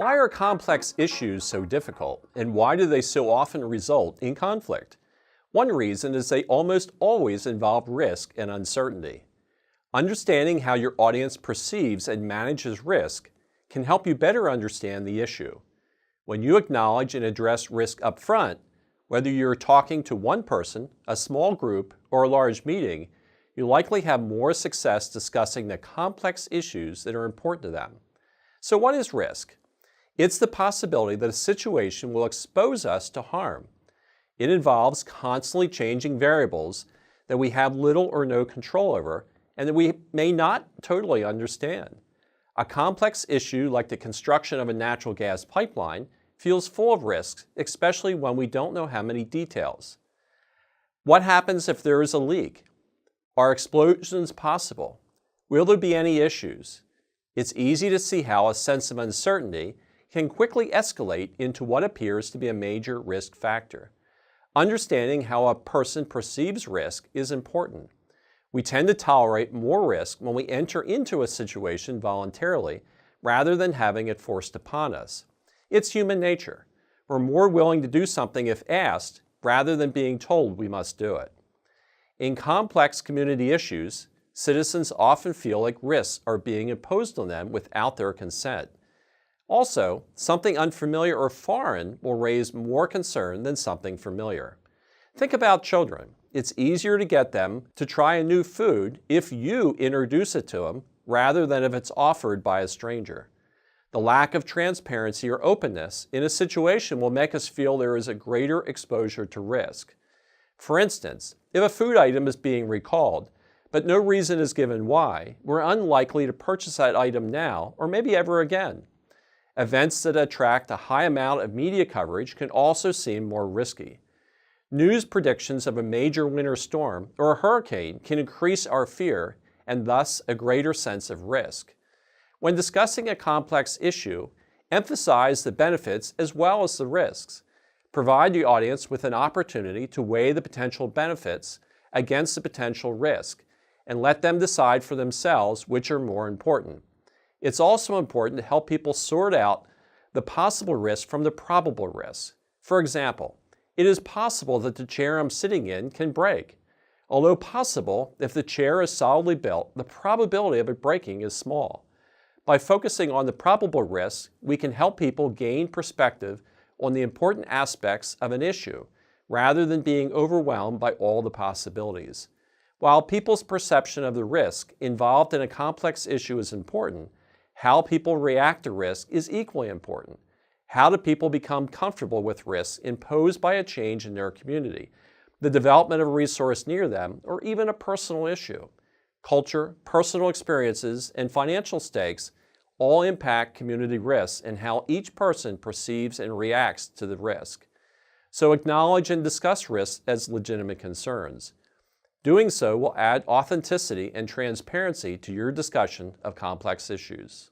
Why are complex issues so difficult, and why do they so often result in conflict? One reason is they almost always involve risk and uncertainty. Understanding how your audience perceives and manages risk can help you better understand the issue. When you acknowledge and address risk up front, whether you're talking to one person, a small group, or a large meeting, you likely have more success discussing the complex issues that are important to them. So what is risk? It's the possibility that a situation will expose us to harm. It involves constantly changing variables that we have little or no control over and that we may not totally understand. A complex issue like the construction of a natural gas pipeline feels full of risks, especially when we don't know how many details. What happens if there is a leak? Are explosions possible? Will there be any issues? It's easy to see how a sense of uncertainty can quickly escalate into what appears to be a major risk factor. Understanding how a person perceives risk is important. We tend to tolerate more risk when we enter into a situation voluntarily rather than having it forced upon us. It's human nature. We're more willing to do something if asked rather than being told we must do it. In complex community issues, citizens often feel like risks are being imposed on them without their consent. Also, something unfamiliar or foreign will raise more concern than something familiar. Think about children. It's easier to get them to try a new food if you introduce it to them rather than if it's offered by a stranger. The lack of transparency or openness in a situation will make us feel there is a greater exposure to risk. For instance, if a food item is being recalled, but no reason is given why, we're unlikely to purchase that item now or maybe ever again. Events that attract a high amount of media coverage can also seem more risky. News predictions of a major winter storm or a hurricane can increase our fear and thus a greater sense of risk. When discussing a complex issue, emphasize the benefits as well as the risks. Provide the audience with an opportunity to weigh the potential benefits against the potential risk and let them decide for themselves which are more important. It's also important to help people sort out the possible risk from the probable risks. For example, it is possible that the chair I'm sitting in can break. Although possible, if the chair is solidly built, the probability of it breaking is small. By focusing on the probable risks, we can help people gain perspective on the important aspects of an issue, rather than being overwhelmed by all the possibilities. While people's perception of the risk involved in a complex issue is important, how people react to risk is equally important. How do people become comfortable with risks imposed by a change in their community, the development of a resource near them, or even a personal issue? Culture, personal experiences, and financial stakes all impact community risks and how each person perceives and reacts to the risk. So acknowledge and discuss risks as legitimate concerns. Doing so will add authenticity and transparency to your discussion of complex issues.